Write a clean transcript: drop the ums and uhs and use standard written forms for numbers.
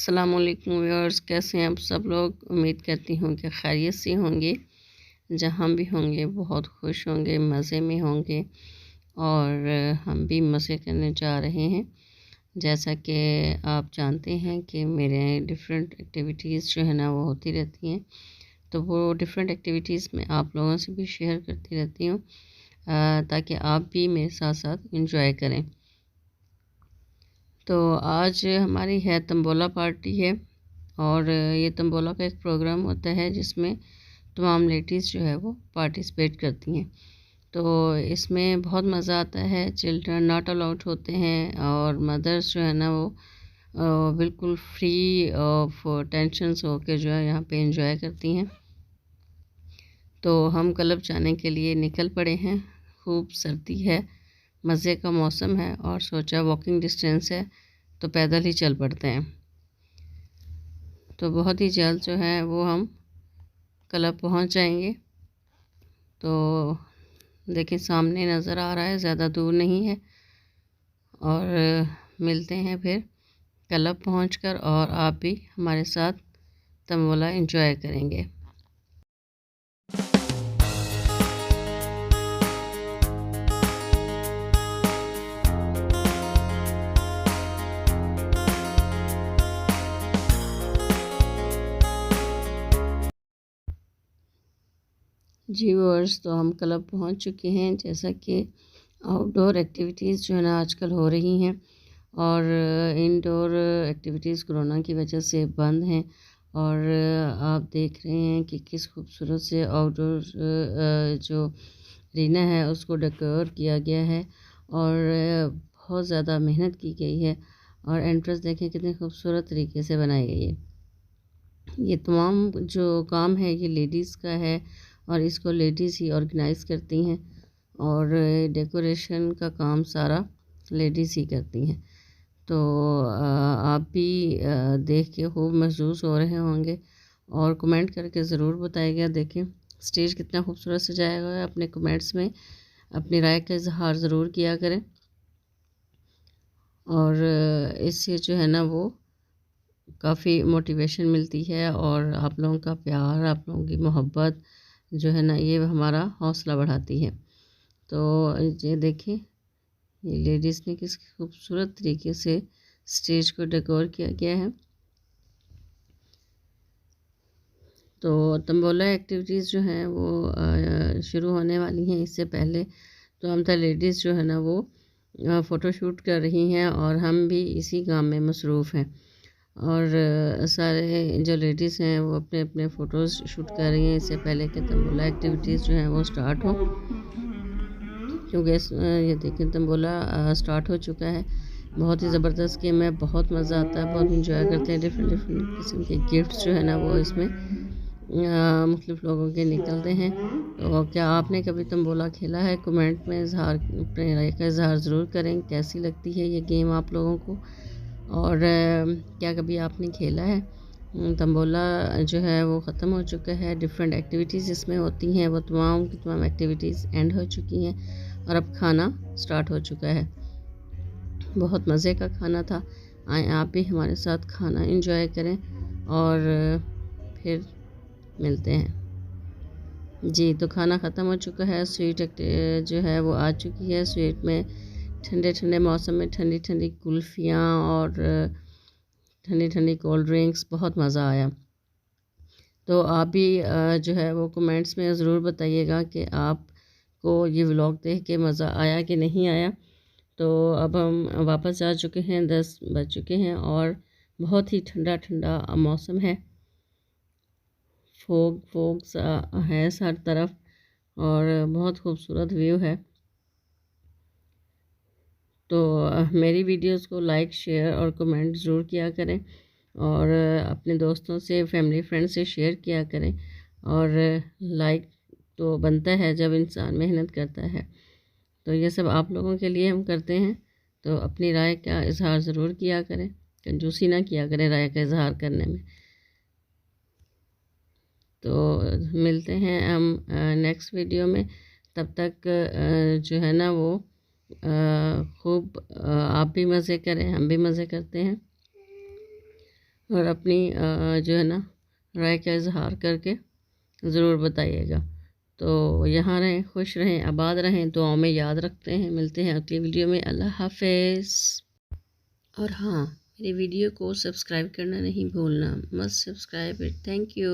अस्सलामुअलैकुम व्यूअर्स, कैसे हैं आप सब लोग। उम्मीद करती हूँ कि खैरियत से होंगे। जहाँ भी होंगे बहुत खुश होंगे, मज़े में होंगे और हम भी मज़े करने जा रहे हैं। जैसा कि आप जानते हैं कि मेरे डिफरेंट एक्टिविटीज़ जो है ना वो होती रहती हैं, तो वो डिफरेंट एक्टिविटीज़ मैं आप लोगों से भी शेयर करती रहती हूँ ताकि आप भी मेरे साथ साथ इंजॉय करें। तो आज हमारी है तंबोला पार्टी है और ये तंबोला का एक प्रोग्राम होता है जिसमें तमाम लेडीज़ जो है वो पार्टिसिपेट करती हैं। तो इसमें बहुत मज़ा आता है। चिल्ड्रन नॉट अलाउड होते हैं और मदर्स जो है ना वो बिल्कुल फ्री ऑफ टेंशन्स होकर जो है यहाँ पे एंजॉय करती हैं। तो हम क्लब जाने के लिए निकल पड़े हैं। खूब सर्दी है, मज़े का मौसम है और सोचा वॉकिंग डिस्टेंस है तो पैदल ही चल पड़ते हैं। तो बहुत ही जल्द जो है वो हम क्लब पहुंच जाएंगे। तो देखिए सामने नज़र आ रहा है, ज़्यादा दूर नहीं है। और मिलते हैं फिर क्लब पहुंचकर और आप भी हमारे साथ तंबोला एंजॉय करेंगे। जी व्यूअर्स, तो हम क्लब पहुंच चुके हैं। जैसा कि आउटडोर एक्टिविटीज़ जो है ना आजकल हो रही हैं और इनडोर एक्टिविटीज़ कोरोना की वजह से बंद हैं। और आप देख रहे हैं कि किस खूबसूरत से आउटडोर जो रीना है उसको डेकोर किया गया है और बहुत ज़्यादा मेहनत की गई है। और एंट्रेंस देखें कितने खूबसूरत तरीके से बनाई गई है। ये तमाम जो काम है ये लेडीज़ का है और इसको लेडीज़ ही ऑर्गेनाइज़ करती हैं और डेकोरेशन का काम सारा लेडीज़ ही करती हैं। तो आप भी देख के खूब महसूस हो रहे होंगे और कमेंट करके ज़रूर बताइएगा। देखें स्टेज कितना खूबसूरत सजाया गया है। अपने कमेंट्स में अपनी राय का इजहार ज़रूर किया करें और इससे जो है ना वो काफ़ी मोटिवेशन मिलती है और आप लोगों का प्यार, आप लोगों की मोहब्बत जो है ना ये हमारा हौसला बढ़ाती है। तो ये देखें ये लेडीज़ ने किस खूबसूरत तरीके से स्टेज को डेकोर किया गया है। तो तंबोला एक्टिविटीज़ जो हैं वो शुरू होने वाली हैं। इससे पहले तो हम तो लेडीज़ जो है ना वो फ़ोटोशूट कर रही हैं और हम भी इसी काम में मसरूफ़ हैं। और सारे जो लेडीज़ हैं वो अपने अपने फ़ोटोज़ शूट कर रही हैं इससे पहले कि तंबोला एक्टिविटीज़ जो हैं वो स्टार्ट हो। क्योंकि ये देखें तंबोला स्टार्ट हो चुका है। बहुत ही ज़बरदस्त गेम है, बहुत मज़ा आता है, बहुत इंजॉय करते हैं। डिफरेंट डिफरेंट किस्म के गिफ्ट्स जो है ना वो इसमें मुख्तलिफ लोगों के निकलते हैं। तो क्या आपने कभी तंबोला खेला है? कमेंट में इज़हार अपने राय का इज़हार ज़रूर करें। कैसी लगती है ये गेम आप लोगों को और क्या कभी आपने खेला है? तंबोला जो है वो ख़त्म हो चुका है। डिफरेंट एक्टिविटीज़ इसमें होती हैं, वो तमाम की तमाम एक्टिविटीज़ एंड हो चुकी हैं और अब खाना स्टार्ट हो चुका है। बहुत मज़े का खाना था। आए आप भी हमारे साथ खाना एंजॉय करें और फिर मिलते हैं। जी, तो खाना ख़त्म हो चुका है। स्वीट जो है वो आ चुकी है। स्वीट में ठंडे ठंडे मौसम में ठंडी ठंडी कुल्फ़ियाँ और ठंडी ठंडी कोल्ड ड्रिंक्स, बहुत मज़ा आया। तो आप भी जो है वो कमेंट्स में ज़रूर बताइएगा कि आपको ये व्लॉग देख के मज़ा आया कि नहीं आया। तो अब हम वापस आ चुके हैं, 10 बज चुके हैं और बहुत ही ठंडा ठंडा मौसम है। फोग सा है हर तरफ और बहुत खूबसूरत व्यू है। तो मेरी वीडियोस को लाइक, शेयर और कमेंट ज़रूर किया करें और अपने दोस्तों से, फैमिली फ्रेंड से शेयर किया करें। और लाइक तो बनता है जब इंसान मेहनत करता है। तो ये सब आप लोगों के लिए हम करते हैं। तो अपनी राय का इज़हार ज़रूर किया करें, कंजूसी ना किया करें राय का इज़हार करने में। तो मिलते हैं हम नेक्स्ट वीडियो में। तब तक जो है ना वो खूब आप भी मज़े करें, हम भी मज़े करते हैं। और अपनी जो है ना राय का इजहार करके ज़रूर बताइएगा। तो यहाँ रहें, खुश रहें, आबाद रहें, दुआओं में याद रखते हैं। मिलते हैं अगली वीडियो में। अल्लाह हाफ़िज़। और हाँ, मेरी वीडियो को सब्सक्राइब करना नहीं भूलना। Must subscribe it. Thank you.